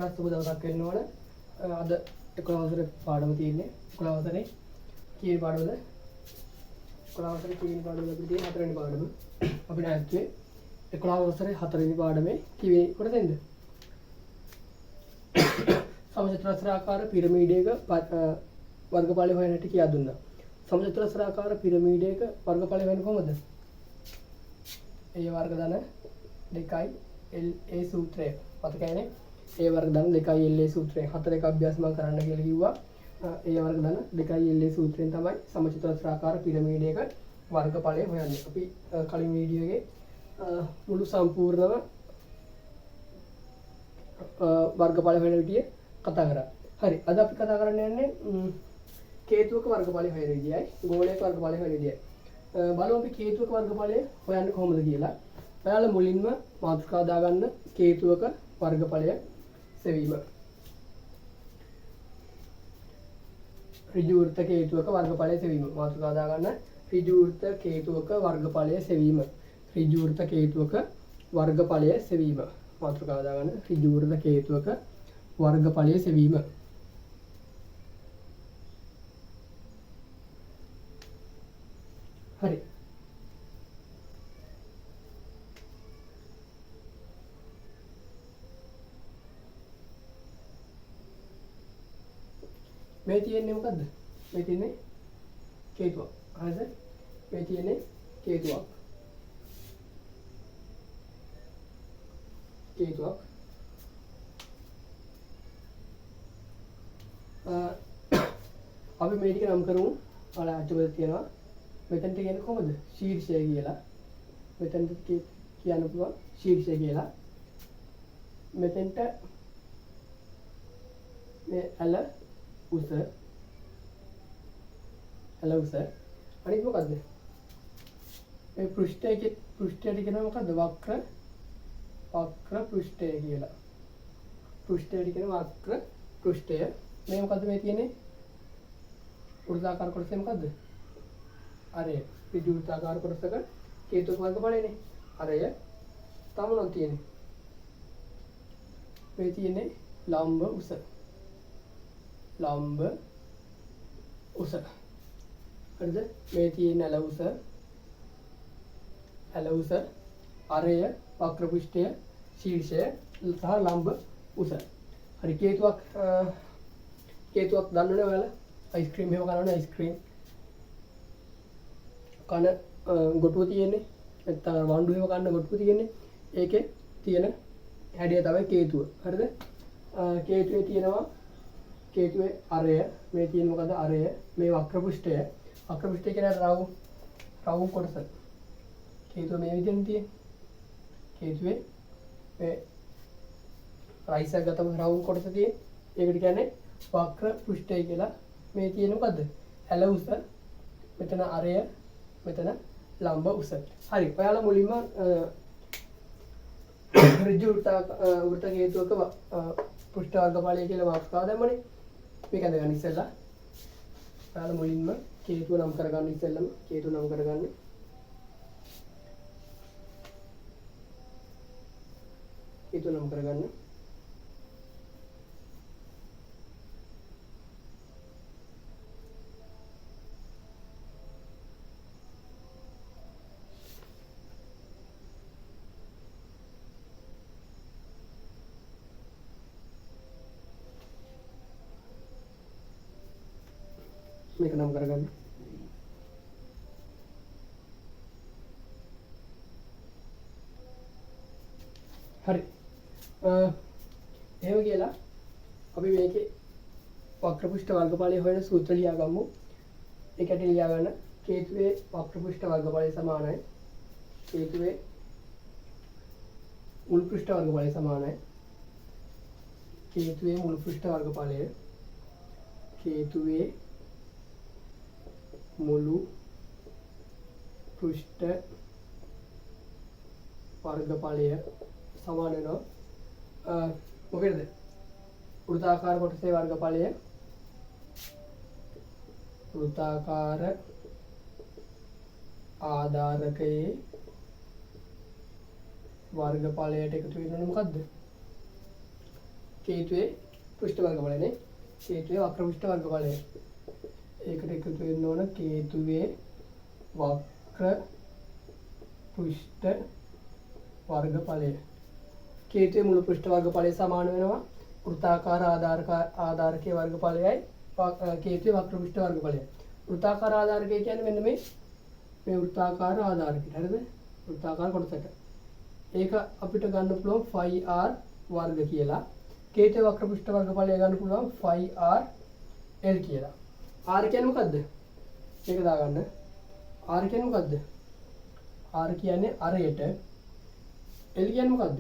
වඩාත් සුබ දවසක් වෙන්න ඕන. අද 11 වසරේ පාඩම තියෙන්නේ. 11 වසරේ කීවෙනි පාඩමද? 11 වසරේ කීවෙනි පාඩමද අපිට තියෙන්නේ? 4 වෙනි පාඩම. අපි නැත්නම් 11 වසරේ 4 වෙනි පාඩමේ කීවෙනි කොටසෙන්ද? සමචතුරස්‍රාකාර පිරමීඩයක වර්ගඵලය හොයන හැටි කියා දුන්නා. සමචතුරස්‍රාකාර පිරමීඩයක වර්ගඵලය හොයන්නේ කොහොමද? a වර්ග ධන 2යි la සූත්‍රය. මතකයිනේ? a වර්ග ධන 2යි la සූත්‍රය. 4 එක අභ්‍යාස මම කරන්න කියලා කිව්වා. a වර්ග ධන 2යි la සූත්‍රයෙන් තමයි සමචතුරස්‍රාකාර පිරමීඩයක වර්ගඵලය හොයන්නේ. අපි කලින් වීඩියෝ එකේ මුළු සම්පූර්ණව වර්ගඵල හොයන විදිය කතා කරා. හරි. අද අපි කතා කරන්න යන්නේ කේතුවක වර්ගඵලය හොයන විදියයි, ගෝලයක වර්ගඵලය හොයන විදියයි. බලමු අපි කේතුවක වර්ගඵලය හොයන්නේ කොහොමද කියලා. ඔයාලා මුලින්ම මාතෘකාව දාගන්න කේතුවක වර්ගඵලය සෙවීම. ඍජු වෘත්ත කේතුවක වර්ගඵලය සෙවීම. මාතෘකාව දාගන්න ඍජු වෘත්ත කේතුවක වර්ගඵලය සෙවීම. ඍජු වෘත්ත කේතුවක වර්ගඵලය සෙවීම. මාතෘකාව දාගන්න ඍජු වෘත්ත කේතුවක වර්ගඵලය සෙවීම. හරි. මේ තියෙන්නේ මොකද්ද? මේ තියෙන්නේ කේතුවක්. හරිද? මේ තියෙන්නේ කේතුවක්. කේතුවක්. අපි මේ ටික නම් කරමු. ඔයාලා අච්චුවල තියෙනවා. මෙතනට කියන්නේ කොහොමද? ශීර්ෂය කියලා. මෙතනට කියන්න පුළුවන් ශීර්ෂය කියලා. මෙතෙන්ට මේ ඇල උස අනිත් මොකද්ද? මේ පෘෂ්ඨයට කියනවා මොකද්ද? වක්‍ර පෘෂ්ඨය කියලා. පෘෂ්ඨයට කියනවා වක්‍ර පෘෂ්ඨය. මේ මොකද්ද මේ තියෙන්නේ? වෘත්තාකාර කොටසේ මොකද්ද? අරය. ඍජු වෘත්තාකාර කොටසක කේතුක වර්ගඵලයනේ. අරය තමනක් තියෙන්නේ. මේ තියෙන්නේ ලම්බ උස. හරිද? මේ තියෙන ඇල උස අරය වක්‍ර පෘෂ්ඨය ශීර්ෂය සහ ලම්බ උස. හරි. කේතුවක් දන්නවනේ ඔයාලා? අයිස්ක්‍රීම් එහෙම කනවනේ අයිස්ක්‍රීම්. කන ගොටුව තියෙන්නේ. නැත්නම් වණ්ඩු එහෙම කන්න ගොටුව තියෙන්නේ. ඒකේ තියෙන හැඩය තමයි කේතුව. හරිද? කේතුවේ තියෙනවා කේතුවේ අරය. මේ තියෙන මොකද? අරය. මේ වක්‍ර පෘෂ්ඨය. වක්‍ර පෘෂ්ඨය කියන්නේ රවුම් කොටස. කේතුව මේ විදිහෙන් තියෙන්නේ. කේතුවේ මේ රයිසක් ගතම රවුම් කොටස තියෙන්නේ. ඒකට කියන්නේ වක්‍ර පෘෂ්ඨය කියලා. මේ තියෙන මොකද්ද? ඇල උස. මෙතන අරය. මෙතන ලම්බ උස. හරි. ඔයාලා මුලින්ම ඍජු වෘත්ත කේතුවක පෘෂ්ඨ වර්ගඵලය කියලා මාතෘකාව දැම්මනේ. මේක අඳගන්න ඉස්සෙල්ලා. ඔයාලා මුලින්ම කේතුව නම් කරගන්න ඉස්සෙල්ලම කේතුව නම් කරගන්න. කේතුව නම් කරගන්න. මේක නම් කරගන්න. හරි. එහෙම කියලා අපි මේකේ වක්‍ර පෘෂ්ඨ වර්ගඵලය හොයන සූත්‍ර ලියා ගමු. ඒකට ලියා ගන්න කේතුවේ වක්‍ර පෘෂ්ඨ වර්ගඵලය සමානයි. කේතුවේ මුළු පෘෂ්ඨ වර්ගඵලය සමානයි. කේතුවේ මුළු පෘෂ්ඨ වර්ගඵලය කේතුවේ මුළු පෘෂ්ඨ වර්ගඵලය සමාන වෙනවා මොකේද? වෘත්තාකාර කොටසේ වර්ගඵලය වෘත්තාකාර ආධාරකයේ වර්ගඵලයට එකතු වෙනවනේ මොකද්ද? කේතුවේ පෘෂ්ඨ වර්ගඵලයනේ. කේතුවේ වක්‍ර පෘෂ්ඨ වර්ගඵලය. ඒකට එකතු වෙන්න ඕන කේතුවේ වක්‍ර පෘෂ්ඨ වර්ගඵලය. කේතුවේ මුළු පෘෂ්ඨ වර්ගඵලය සමාන වෙනවා වෘත්තාකාර ආධාරකයේ වර්ගඵලයයි කේතුවේ වක්‍ර පෘෂ්ඨ වර්ගඵලය. වෘත්තාකාර ආධාරකය කියන්නේ මෙන්න මේ වෘත්තාකාර ආධාරකය. හරිද? වෘත්තාකාර කොටසට. ඒක අපිට ගන්න පුළුවන් 5r වර්ග කියලා. කේතුවේ වක්‍ර පෘෂ්ඨ වර්ගඵලය ගන්න පුළුවන් 5r l කියලා. r කියන්නේ මොකද්ද? මේක දාගන්න. r කියන්නේ මොකද්ද? r කියන්නේ අරයට. l කියන්නේ මොකද්ද?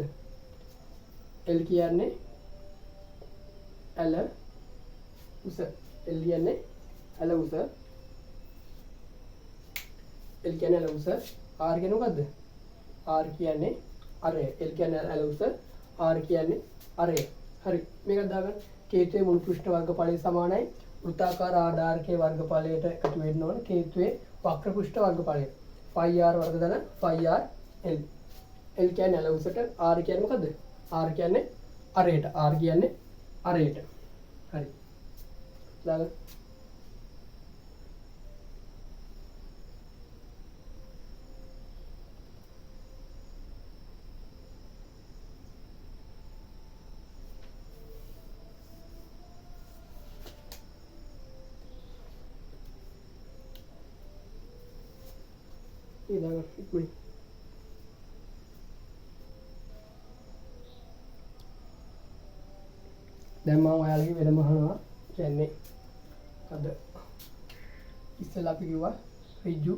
l කියන්නේ ඇල උස. l කියන්නේ ඇල උස. l කියන්නේ ඇල උස. r කියන්නේ මොකද්ද? r කියන්නේ අරය. l කියන්නේ ඇල උස. r කියන්නේ අරය. හරි. මේක දාගන්න. කේතුවේ මුළු පෘෂ්ඨ වර්ගඵලය සමානයි වෘත්තාකාර ආධාරකයේ වර්ගඵලයට එකතු වෙන්න ඕන කේතුවේ වක්‍ර පෘෂ්ඨ වර්ගඵලය. 5r වර්ග ධන 5r l. l කියන්නේ ඇල උසට, r කියන්නේ මොකද්ද? r කියන්නේ අරයට. r කියන්නේ අරයට. හරි. දාගන්න. ඉතින් ඉක්මනින් දැන් මම ඔයාලගේ වෙනම අහනවා කියන්නේ අද ඉස්සෙල්ලා අපි කිව්වා ඍජු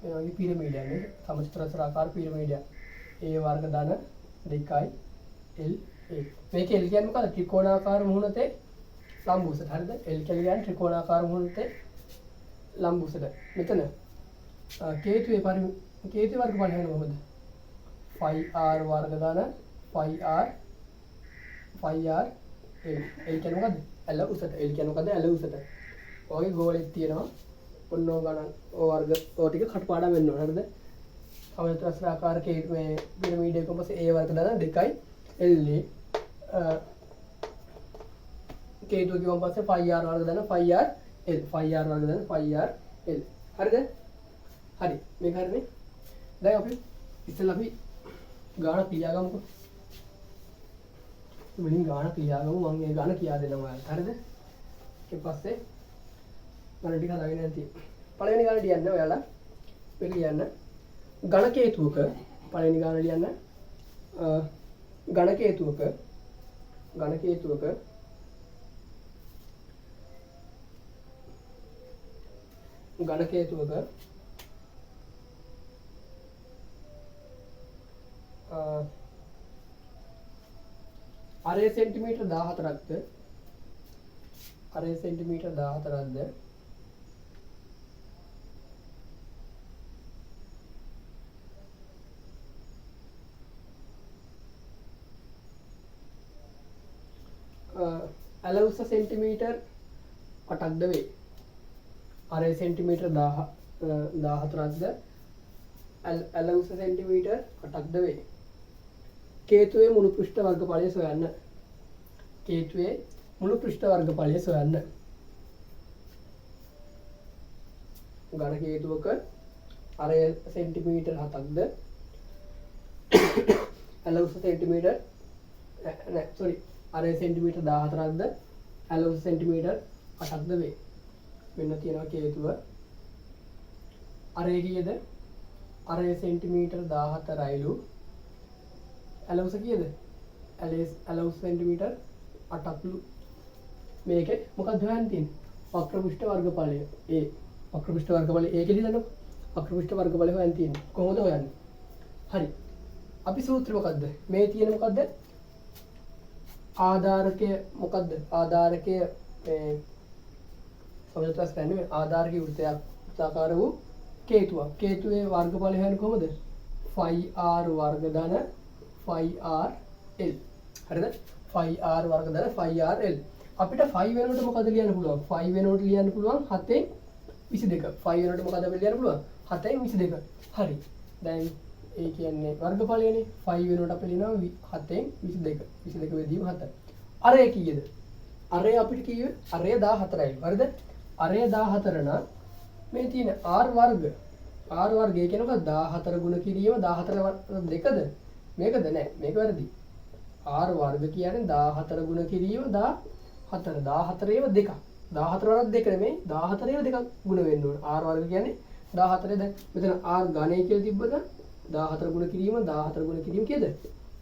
මේ වගේ පිරමීඩයක් නේ සමචතුරාකාර පිරමීඩයක් ඒ වර්ග ධන 2යි l මේකේ l කියන්නේ මොකද්ද ත්‍රිකෝණාකාර මුහුණතේ ලම්බුසට හරිද l කියන්නේ ත්‍රිකෝණාකාර මුහුණතේ ලම්බුසට මෙතන කේතුවේ වර්ගඵලය වෙන මොකද 5r වර්ග ධන 5r l කියන්නේ මොකද්ද ඇල උසට l කියන්නේ මොකද්ද ඇල උසට ඔයගේ ගෝලෙක් තියෙනවා ඔන්න ඕ ගණන් ඕ වර්ග ඕ ටික කටපාඩම් වෙන්න ඕන හරිද සමචතුරාකාර මේ පිරමීඩ් එකක පස්සේ a වර්ග ධන 2යි l කේතුව කිව්වන් පස්සේ 5r වර්ග ධන 5r l 5r වර්ග ධන 5r l හරිද හරි මේක හරිනේ දැන් අපි ඉතින් අපි ගාණ කියා ගමුකෝ මෙලින් ගාණ කියා ගමු මම මේ ගාණ කියා දෙනවා ඔයාලට හරිද ඊට පස්සේ ගාණ ටික හදාගෙන යන්න තියෙනවා පළවෙනි ගාණ ලියන්න ඔයාලා මේක ලියන්න ඝන කේතුවක පළවෙනි ගාණ ලියන්න ඝන කේතුවක අරය සෙන්ටිමීටර් 14ක්ද ඇල උස සෙන්ටිමීටර් 8ක්ද වේ අරය සෙන්ටිමීටර් 14ක්ද ඇල උස සෙන්ටිමීටර් 8ක්ද වේ කේතුවේ මුළු පෘෂ්ඨ වර්ගඵලය සොයන්න ඝන කේතුවක අරය සෙන්ටිමීටර් 7ක්ද ඇල උස සෙන්ටිමීටර් අරය සෙන්ටිමීටර් 14ක්ද ඇල උස සෙන්ටිමීටර් 8ක්ද වේ මෙන්න තියෙනවා කේතුව අරය කීයද අරය සෙන්ටිමීටර් 14යිලු ඇල උස කීයද ඇල උස සෙන්ටිමීටර් 8ක්ලු මේකේ මොකක්ද හොයන්න තියෙන්නේ වක්‍ර පෘෂ්ඨ වර්ගඵලය වක්‍ර පෘෂ්ඨ වර්ගඵලය ඒකෙදි දන්නකො වක්‍ර පෘෂ්ඨ වර්ගඵලය හොයන්න තියෙන්නේ කොහොමද හොයන්නේ හරි අපි සූත්‍රය මොකද්ද මේ තියෙන මොකද්ද ආධාරකය මොකද්ද ආධාරකය මේ සමජතස් කියන්නේ ආධාරකයේ වෘත්තාකාර වූ කේතුවේ වර්ගඵලය හොයන්නේ කොහොමද 5r වර්ග ධන 5r l හරිද 5r වර්ග ධන 5r l අපිට 5 වෙනකොට මොකද ලියන්න පුළුවන් 5 වෙනකොට ලියන්න පුළුවන් 7 22 5 වෙනකොට මොකද අපිට ලියන්න පුළුවන් 7 22 හරි දැන් ඒ කියන්නේ වර්ගඵලයනේ 5 වෙනකොට අපි ලියනවා 7න් 22 22 බෙදීම 7 අරය කීයද අරය අපිට කිව්වේ අරය 14යි හරිද අරය 14 නම් මේ තියෙන r වර්ග ඒ කියන්නේ මොකක්ද 14 ගුණ කිරීම 14 දෙකද මේකද නෑ මේක වැරදි r වර්ග කියන්නේ 14 ගුණ කිරීම 14 14 ඒව දෙකක් 14 වරක් දෙක නෙමෙයි 14 ඒව දෙකක් ගුණ වෙන්න ඕන r වර්ග කියන්නේ 14 දැන් මෙතන r ඝනය කියලා තිබ්බද 14 ගුණ කිරීම 14 ගුණ කිරීම කීයද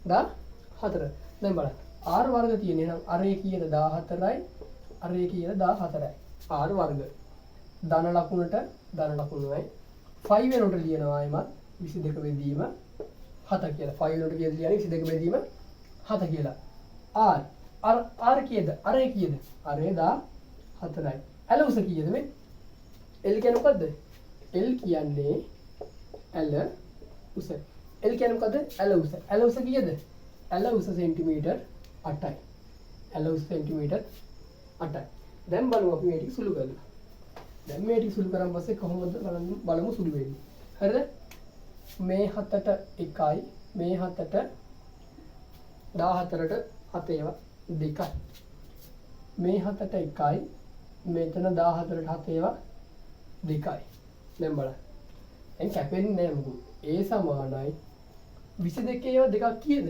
14 දැන් බලන්න r වර්ග තියෙන එහෙනම් අරේ කීයද 14යි අරේ කීයද 14යි r වර්ග ධන ලකුණට ධන ලකුණුයි 5 වෙනකොට ලියනවා එමත් 22 බෙදීම 7 කියලා 5 වෙනකොට කීයද ලියන්නේ 22 බෙදීම 7 කියලා r කීයද අරේ කීයද අරේ 14යි l උස කීයද මේ l කියන්නේ මොකද්ද l කියන්නේ l උස l කියන්නේ මොකද්ද l උස කීයද l උස සෙන්ටිමීටර් 8යි l උස සෙන්ටිමීටර් 8යි දැන් බලමු අපි මේ ටික සුළු කරලා දැන් මේ ටික සුළු කරන් පස්සේ කොහොමද බලමු සුළු වෙන්නේ හරිද මේ 7ට 1යි මේ 7ට 14ට 7 ඒවා 2යි මේ 7ට 1යි මෙතන 14ට 7 ඒවා 2යි දැන් බලන්න දැන් කැපෙන්නේ නැහැ මොකද a සමානයි 22 ඒවා දෙකක් කීයද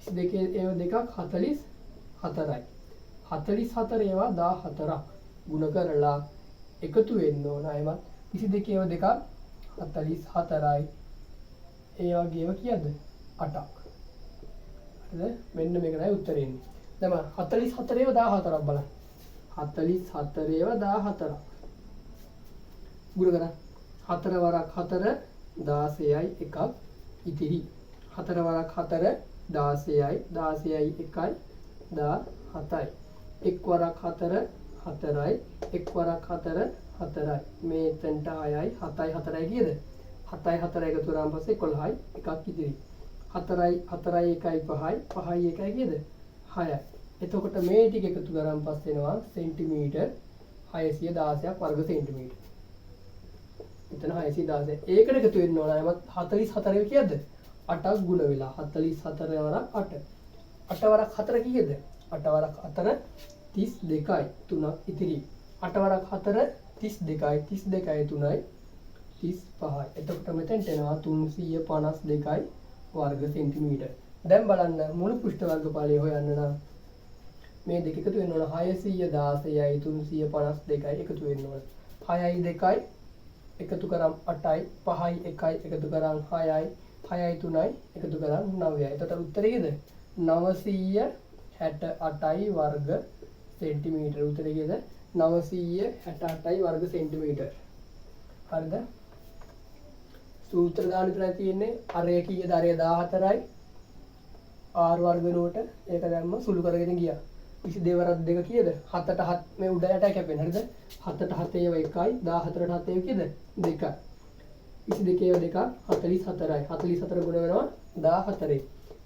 22 ඒවා දෙකක් 44යි 44 ඒවා 14ක් ගුණ කරලා එකතු වෙන්න ඕන අයවත් 22 ඒවා දෙකක් 44යි ඒ වගේම කීයද 8ක් හරිද මෙන්න මේක තමයි උත්තරේ එන්නේ දැන් 44 ඒවා 14ක් බලන්න 44 ඒවා 14ක් ගුණ කරා 4 වරක් 4 16යි එකක් ඉතිරි 4 වරක් 4 16යි 16යි එකයි 17යි 1 වරක් 4 4යි 1 වරක් 4 4යි මේතෙන්ට 6යි 7යි 4යි කීයද 7යි 4යි එකතු කරාම පස්සේ 11යි එකක් ඉතිරි 4යි 1යි 5යි 5යි 1යි කීයද 6යි එතකොට මේ ටික එකතු කරාම පස්සේ එනවා සෙන්ටිමීටර් 616ක් වර්ග සෙන්ටිමීටර් එතන 616 ඒකට එකතු වෙන්න ඕන අයමත් 44 කීයද 8ක් ගුණ වෙලා 44 වරක් 8 8 වරක් 4 කීයද 8 වරක් 4 32යි 3ක් ඉතිරි 8 වරක් 4 32යි 32යි 3යි 35යි එතකොට මෙතෙන්ට එනවා 352යි වර්ග සෙන්ටිමීටර් දැන් බලන්න මුළු පෘෂ්ඨ වර්ගඵලය හොයන්න නම් මේ දෙක එකතු වෙන්න ඕන 616යි 352යි එකතු වෙන්න ඕන 6යි 2යි එකතු කරාම 8යි 5යි 1යි එකතු කරාම 6යි 6යි 3යි එකතු කරාම 9යි එතකොට උත්තරේ කීයද 968යි වර්ග සෙන්ටිමීටර උත්තරේ කීයද 968යි වර්ග සෙන්ටිමීටර හරිද සූත්‍ර දාන විතරයි තියෙන්නේ අරය කීයද අරය 14යි r වර්ග වෙනුවට ඒක දැම්ම සුළු කරගෙන ගියා 22 වරක් දෙක කීයද 7ට 7 මේ උඩ යට කැපෙන හරිද 7ට 7 ඒවා 1යි 14ට 7 ඒවා කීයද 2යි 22 ඒවා 2ක් 44යි 44 ගුණ වෙනවා 14යි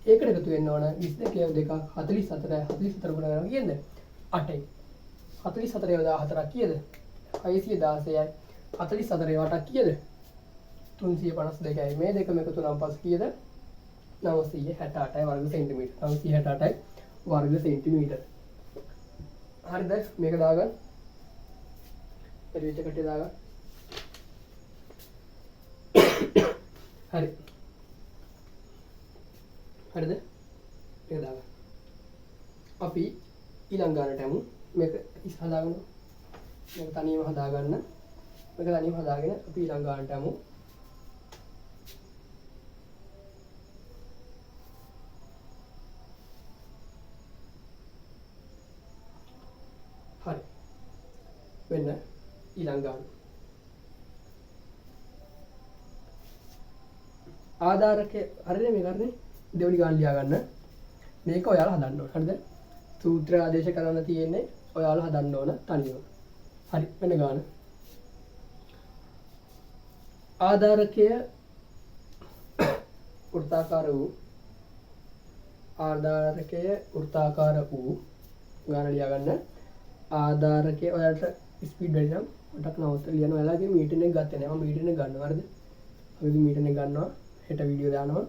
ඒකට එකතු වෙන්න ඕන 22 ඒවා 2ක් 44යි 44 ගුණ වෙනවා කීයද 8යි 44 ඒවා 14ක් කීයද 616යි 44 ඒවා 8ක් කීයද 352යි මේ දෙකම එකතු වුණාම පස්සේ කීයද 968යි වර්ග සෙන්ටිමීටර 968යි වර්ග සෙන්ටිමීටර හරිද මේක දාගන්න පරිවිත කටේ දාගන්න හරි හරිද මේක දාගන්න අපි ඊළඟ ගානට යමු මේක හදාගන්න මේක තනියම හදාගන්න මේක තනියම හදාගෙන අපි ඊළඟ ගානට යමු හරි වෙන්න ඊළඟ ගාන ආධාරකයේ හරිද මේ කරන්නේ දෙවෙනි ගාන ලියා ගන්න මේක ඔයාලා හදන්න ඕන හරිද සූත්‍ර ආදේශ කරන්න තියෙන්නේ ඔයාලා හදන්න ඕන තනියම හරි වෙන ගාන ආධාරකය වෘත්තාකාර වූ ගාන ලියා ගන්න ආධාරකයේ ඔයාලට ස්පීඩ් වැඩි නම් මටක් නවත්ත ලියන ඔයාලගේ මීටර් එක ගත්තේ නැහැ මම මීටර් එක ගන්නවා හරිද අපි මීටර් එක ගන්නවා හෙට වීඩියෝ දානවා.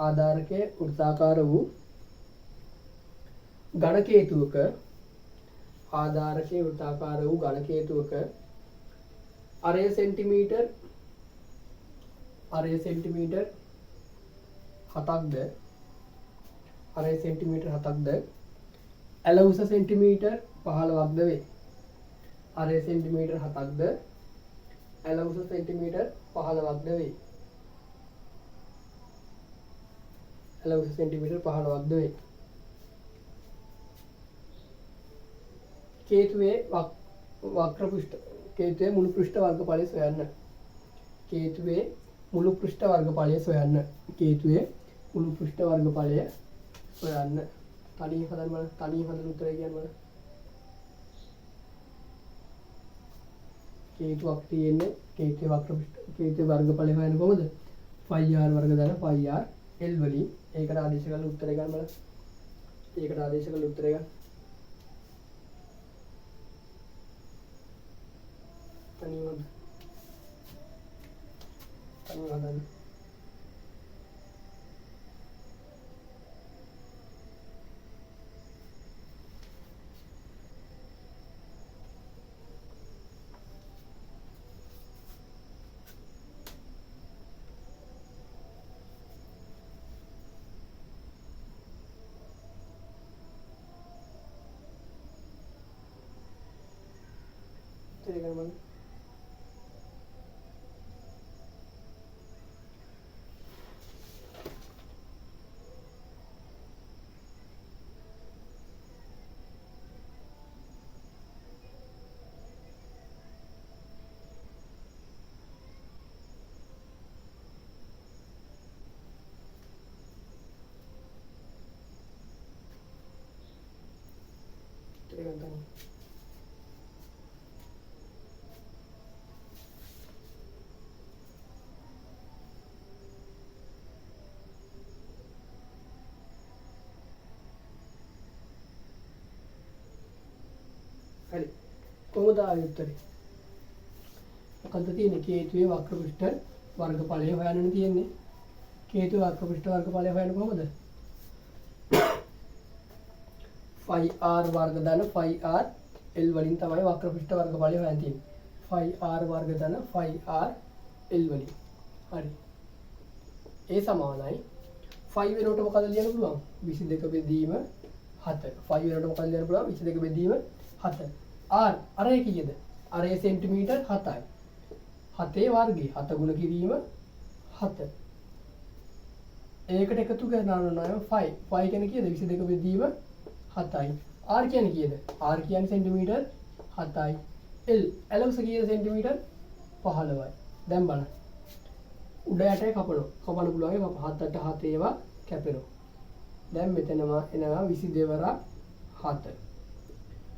ආධාරකයේ වෘත්තාකාර වූ ඝන කේතුවක ආධාරකයේ වෘත්තාකාර වූ ඝන කේතුවක අරය සෙන්ටිමීටර් 7ක්ද අරය සෙන්ටිමීටර් 7ක්ද ඇල උස සෙන්ටිමීටර් 15ක්ද වේ. අරය සෙන්ටිමීටර් 7ක්ද ඇල උස සෙන්ටිමීටර් 15ක්ද වේ. ඇල උස සෙන්ටිමීටර් 15ක්ද වේ. කේතුවේ වක්‍ර පෘෂ්ඨ කේතුවේ මුළු පෘෂ්ඨ වර්ගඵලය සොයන්න. කේතුවේ මුළු පෘෂ්ඨ වර්ගඵලය සොයන්න. කේතුවේ මුළු පෘෂ්ඨ වර්ගඵලය සොයන්න. තනිය හදන්න බලන්න. තනිය හදන්න උත්තරය කියන්න බලන්න. කේතුවක් තියෙන්නේ කේතුවේ වක්‍ර පෘෂ්ඨ කේතුවේ වර්ගඵලය හොයන්න කොහොමද? πr වර්ග දාන πr l වලින් ඒකට ආදේශ කරලා උත්තරය ගන්න බලන්න. ඒකට ආදේශ කරලා උත්තරය ගන්න. තනියම හදන්න. උත්තරය ගන්න බලන්න. හරි. කොහොමද ආවේ උත්තරේ? මොකද්ද තියෙන්නේ? කේතුවේ වක්‍ර පෘෂ්ඨ වර්ගඵලය හොයන්නනේ තියෙන්නේ. කේතුවේ වක්‍ර පෘෂ්ඨ වර්ගඵලය හොයන්නේ කොහොමද? r වර්ග ධන r l වලින් තමයි වක්‍ර පෘෂ්ඨ වර්ගඵලය හොයන්න තියෙන්නේ. r වර්ග ධන r l වලින්. හරි. ඒ සමානයි 5 වෙනකොට මොකද ලියන්න පුළුවන්? 22 බෙදීම 7. 5 වෙනකොට මොකද ලියන්න පුළුවන්? 22 බෙදීම 7. r අරය කීයද? අරය සෙන්ටිමීටර් 7යි. 7 වර්ගය 7 ගුණ කිරීම 7. ඒකට එකතු කරනවා නම් 5. 5 කියන්නේ කීයද? 22 බෙදීම 7යි. r කියන්නේ කීයද? r කියන්නේ සෙන්ටිමීටර් 7යි. l උස කීයද? සෙන්ටිමීටර් 15යි. දැන් බලන්න. උඩ යටේ කපනවා. කපන්න පුළුවන් ඒ 7ට 7 ඒවා කැපෙනවා. දැන් මෙතනම එනවා 22 වරක් 7.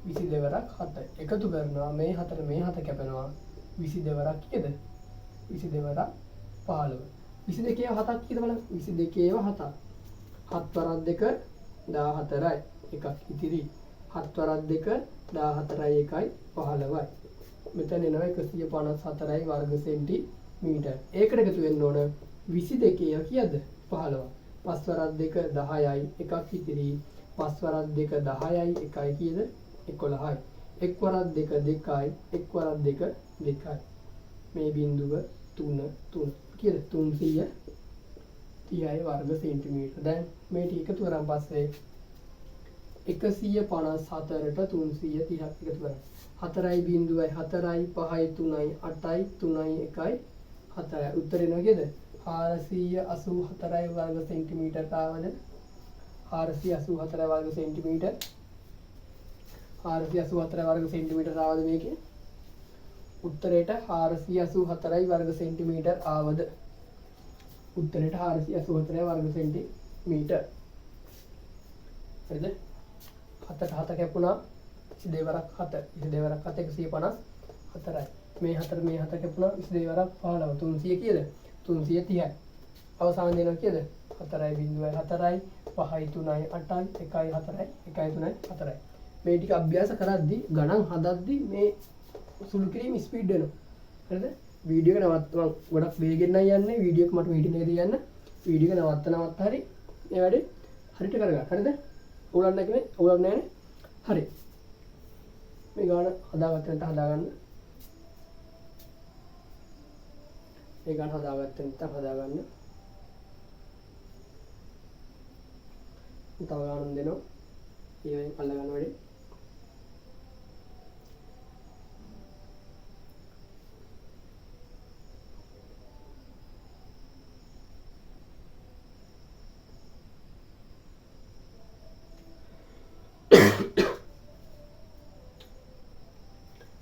22 වරක් 7. එකතු කරනවා මේ 4 මේ 7 කැපෙනවා. 22 වරක් කීයද? 22 වරක් 15. 22 ඒවා 7ක් කීයද බලන්න. 22 ඒවා 7ක්. 7 වරක් 2 14යි. එකක් ඉතිරි. 7 වරක් 2 14යි 1යි 15යි. මෙතන එනවා 154යි වර්ග සෙන්ටිමීටර්. ඒකට එකතු වෙන්න ඕන 22 ඒවා කීයද? 15. 5 වරක් 2 10යි එකක් ඉතිරි. 5 වරක් 2 10යි 1යි කීයද? 11යි. 1 වරක් 2 2යි 1 වරක් 2 2යි. මේ බිඳුව 3 3 කීයද? 330යි වර්ග සෙන්ටිමීටර. දැන් මේ ටික එකතු කරන් පස්සේ 154ට 330ක් එකතු කරන්න. 4යි බිඳුවයි 4යි 5යි 3යි 8යි 3යි 1යි 4යි. උත්තරේ එනවා කීයද? 484යි වර්ග සෙන්ටිමීටර ආවද? 484 වර්ග සෙන්ටිමීටර 484 වර්ග සෙන්ටිමීටර ආවද මේකේ? උත්තරේට 484යි වර්ග සෙන්ටිමීටර ආවද? උත්තරේට 484 වර්ග සෙන්ටිමීටර. හරිද? 7ට 7 කැපුණා 22 වරක් 7. 22 වරක් 7 154යි. මේ 4 මේ 7 කැපුණා 22 වරක් 15. 300 කීයද? 330යි. අවසාන දෙනවා කීයද? 4යි බිඳුවයි 4යි 5යි 3යි 8යි 1යි 4යි 1යි 3යි 4යි. මේ ටික අභ්‍යාස කරද්දී ගණන් හදද්දී මේ සුළු කිරීම ස්පීඩ් වෙනවා. හරිද? වීඩියෝ එක නවත්තමන් ගොඩක් වේගෙන් නම් යන්නේ වීඩියෝ එක මට මීටින් එකේ තියන්න වීඩියෝ එක නවත්ත හරි මේ වැඩේ හරියට කරගන්න හරිද උලන්න නැකනේ උලන්න නැනේ හරි මේ ගාන හදාගත්තට හදාගන්න මේ ගාන හදාගත්තට හදාගන්න තව ගානක් දෙනවා ඊයෙන් අල්ල ගන්න වැඩි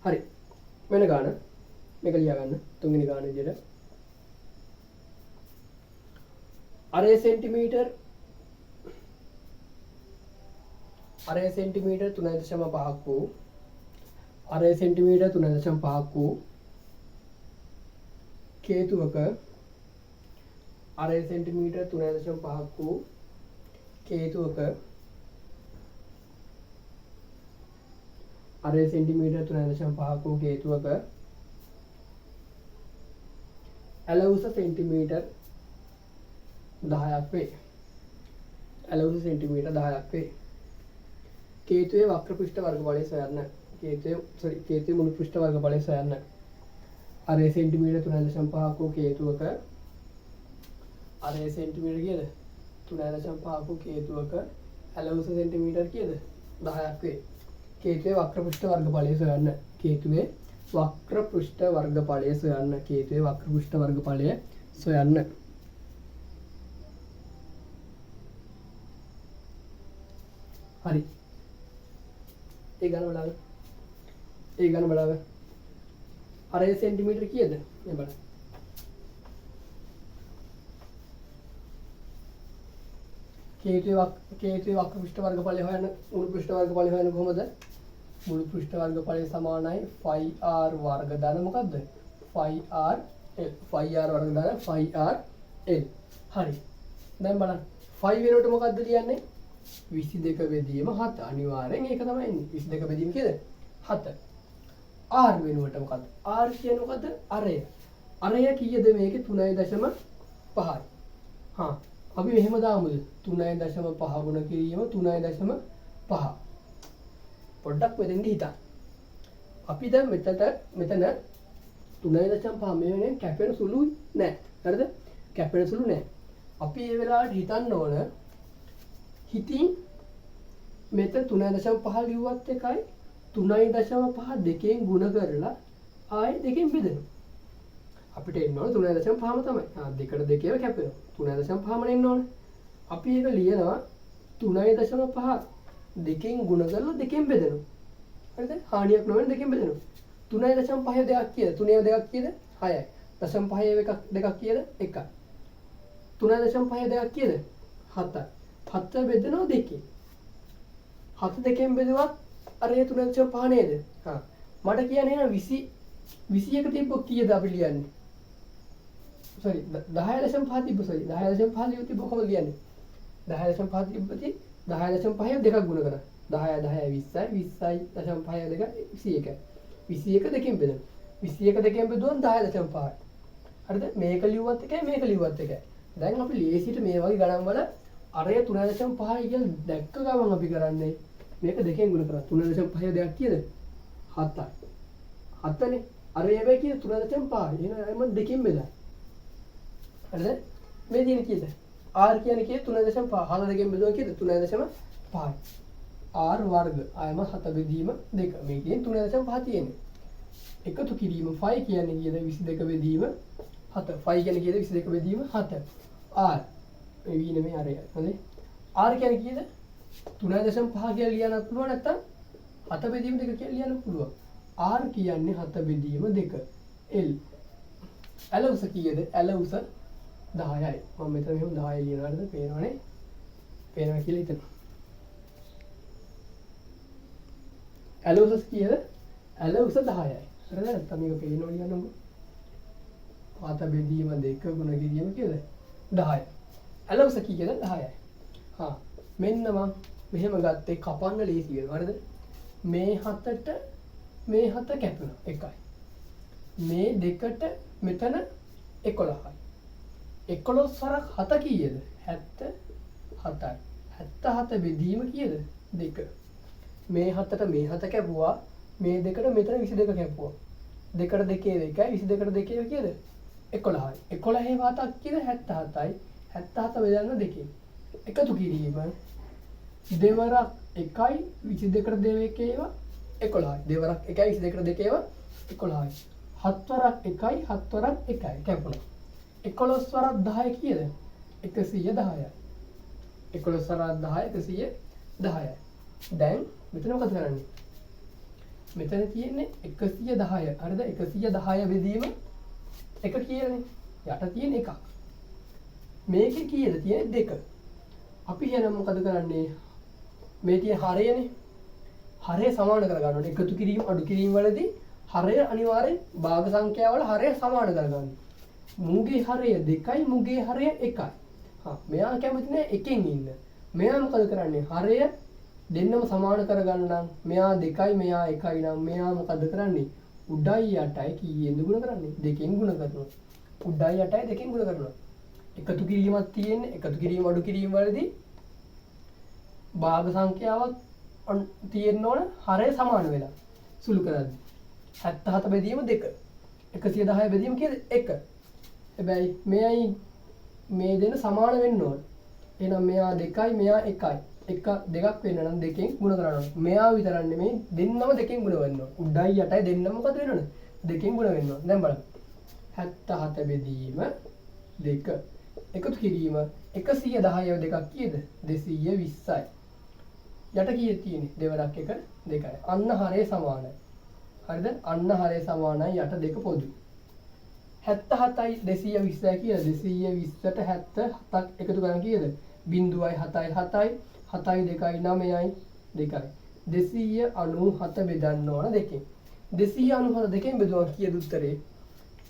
හරි වෙන ගාන මේක ලියා ගන්න තුන්වෙනි ගාන විදියට අරේ සෙන්ටිමීටර් 3.5ක් වූ අරේ සෙන්ටිමීටර් 3.5ක් වූ කේතුවක අරේ සෙන්ටිමීටර් 3.5ක් වූ කේතුවක අරේ සෙන්ටිමීටර් 3.5ක් වූ කේතුවක ඇල උස සෙන්ටිමීටර් 10ක් වේ. ඇල උස සෙන්ටිමීටර් 10ක් වේ. කේතුවේ වක්‍ර පෘෂ්ඨ වර්ගඵලය සොයන්න. කේතුවේ මුළු පෘෂ්ඨ වර්ගඵලය සොයන්න. අරේ සෙන්ටිමීටර් 3.5ක් වූ කේතුවක අරේ සෙන්ටිමීටර් කීයද? 3.5ක් වූ කේතුවක ඇල උස සෙන්ටිමීටර් කීයද? 10ක් වේ. කේතුවේ වක්‍ර පෘෂ්ඨ වර්ගඵලය සොයන්න. කේතුවේ වක්‍ර පෘෂ්ඨ වර්ගඵලය සොයන්න. කේතුවේ වක්‍ර පෘෂ්ඨ වර්ගඵලය සොයන්න. හරි. ඒ ගණන බලන්න. ඒ ගණන බලන්න. අරේ සෙන්ටිමීටර කීයද? මේ බලන්න. කේතුවේ වක්‍ර පෘෂ්ඨ වර්ගඵලය හොයන්න මුළු පෘෂ්ඨ වර්ගඵලය හොයන්න කොහොමද? මුළු පෘෂ්ඨ වර්ගඵලය සමානයි 5r වර්ග ධන මොකද්ද? 5r l 5r වර්ග ධන 5r l. හරි. දැන් බලන්න 5 වෙනකොට මොකද්ද ලියන්නේ? 22 බෙදීම 7 අනිවාර්යෙන් ඒක තමයි එන්නේ 22 බෙදීම කීයද 7 r වෙනුවට මොකද්ද r කියන්නේ මොකද්ද අරය කීයද මේකේ 3.5යි හා අපි මෙහෙම දාමුද 3.5 ගුණ කිරීම 3.5 පොඩ්ඩක් මෙතෙන්ද හිතන්න අපි දැන් මෙතන 3.5 මේ කැපෙන සුළුයි නෑ හරිද කැපෙන සුළු නෑ අපි මේ වෙලාවට හිතන්න ඕන හිතින් මෙතන 3.5 ලිව්වත් එකයි 3.5 දෙකෙන් ගුණ කරලා ආයෙ දෙකෙන් බෙදෙනවා. අපිට එන්න ඕන 3.5ම තමයි. දෙකට දෙකේම කැපෙනවා. 3.5ම එන්න ඕන. අපි ඒක ලියනවා 3.5 දෙකෙන් ගුණ කරලා දෙකෙන් බෙදෙනවා. හරිද? හානියක් නොවන දෙකෙන් බෙදෙනවා. 3.5 දෙකක් කීයද? 3 දෙකක් කීයද? 6යි. 0.5 දෙකක් කීයද? 1යි. 3.5 දෙකක් කීයද? 7යි. 7 බෙදෙනවා දෙකෙන්. 7 දෙකෙන් බෙදුවත් අර ඒ 3.5 නේද? හා. මට කියන්නේ නේද 21 තිබ්බොත් කීයද අපි ලියන්නේ? sorry 10.5 තිබ්බ sorry 10.5 තිබ්බ කොහොමද ලියන්නේ? 10.5 තිබ්බති 10.5 දෙකක් ගුණ කරා. 10 10 20යි 20.5 දෙක 21යි. 21 දෙකෙන් බෙදෙනවා. 21 දෙකෙන් බෙදුවොත් 10.5යි. හරිද? මේක ලිව්වත් එකයි මේක ලිව්වත් එකයි. දැන් අපි ලේසියට මේ වගේ ගණන් වල අරය 3.5 කියලා දැක්ක ගමන් අපි කරන්නේ මේක දෙකෙන් ගුණ කරා 3.5 දෙකක් කීයද 7යි 7නේ අරය හැබැයි කීයද 3.5 එහෙනම් මම දෙකෙන් බෙදා හරිද මේ තියෙන කීයද r කියන්නේ කීයද 3.5 7 දෙකෙන් බෙදුවා කීයද 3.5 r වර්ග ආයම 7 බෙදීම 2 මේකෙන් 3.5 තියෙන්නේ එකතු කිරීම 5 කියන්නේ කීයද 22 බෙදීම 7 5 කියන්නේ කීයද 22 බෙදීම 7 r මේ වීන මේ අරය හරි r කියන්නේ කීයද 3.5 කියලා ලියන්නත් පුළුවන් නැත්නම් 7 බෙදීම 2 කියලා ලියන්න පුළුවන් r කියන්නේ 7 බෙදීම 2 l ඇල උස කීයද ඇල උස 10යි මම මෙතන මෙහෙම 10 ලියනවා නේද පේනවනේ පේනවා කියලා හිතනවා ඇල උස කීයද ඇල උස 10යි හරිද නැත්නම් මේක පේනවා ලියන්නකො 7 බෙදීම 2 ගුණ කිරීම කීයද 10යි ඇල උස කීයද 10යි හා මෙන්න මම මෙහෙම ගත්තේ කපන්න ලේසි වෙනවා හරිද මේ 7ට මේ 7 කැපුණා එකයි මේ දෙකට මෙතන 11යි. 11 වරක් 7 කීයද? 77යි. 77 බෙදීම කීයද? 2. මේ 7ට මේ 7 කැපුවා. මේ දෙකට මෙතන 22 කැපුවා. 2ට 2 2යි 22ට 2 කීයද? 11යි. 11 7ක් කීයද? 77යි. 77 බෙදන්න 2කින්. එකතු කිරීම දෙවරක් 1යි 22කට 2 ඒවා 11යි. දෙවරක් 1යි 22කට 2 ඒවා 11යි. 7 වරක් 1යි 7 වරක් 1යි කැපුණා. 11 වරක් 10 කීයද? 110යි. 11 වරක් 10 110යි. දැන් මෙතන මොකද කරන්නේ? මෙතන තියෙන්නේ 110. හරිද? 110 බෙදීම 1 කියලානේ. යට තියෙන 1ක්. මේකේ කීයද තියෙන්නේ 2. අපි එහෙනම් මොකද කරන්නේ? මේ තියෙන හරයනේ. හරය සමාන කර ගන්න ඕනේ. එකතු කිරීම අඩු කිරීම වලදී හරය අනිවාර්යෙන් භාග සංඛ්‍යාවල හරය සමාන කර ගන්න. මුගේ හරය 2යි මුගේ හරය 1යි. මෙයා කැමති නෑ එකෙන් ඉන්න. මෙයා මොකද කරන්නේ? හරය දෙන්නම සමාන කර ගන්න නම් මෙයා 2යි මෙයා 1යි නම් මෙයා මොකද කරන්නේ? උඩයි යටයි කීයෙන්ද ගුණ කරන්නේ? 2කින් ගුණ කරනවා. උඩයි යටයි 2කින් ගුණ කරනවා. එකතු කිරීමක් තියෙන්නේ. එකතු කිරීම අඩු කිරීම වලදී භාග සංඛ්‍යාවක් තියෙන්න ඕන හරය සමාන වෙලා සුළු කරද්දී 77 බෙදීම 2 110 බෙදීම කීයද 1. හැබැයි මෙයයි මේ දෙන සමාන වෙන්න ඕන. එහෙනම් මෙයා 2යි මෙයා 1යි. 1 2ක් වෙන්න නම් 2කින් ගුණ කරන්න ඕන. මෙයා විතරක් නෙමෙයි දෙන්නම 2කින් ගුණ වෙන්න ඕන. උඩයි යටයි දෙන්නම මොකද වෙන්න ඕන? 2කින් ගුණ වෙන්න ඕන. දැන් බලන්න. 77 බෙදීම 2 එකතු කිරීම 110 2ක් කීයද? 220යි. යට කීයද තියෙන්නේ? දෙවරක් 1 2යි. අන්න හරය සමානයි. හරිද? අන්න හරය සමානයි යට 2 පොදු. 77යි 220යි කීයද? 220ට 77ක් එකතු කරන් කීයද? 0යි 7යි 7යි 7යි 2යි 9යි 2යි. 297 බෙදන්න ඕන දෙකෙන්. 297 දෙකෙන් බෙදුවා කීයද උත්තරේ?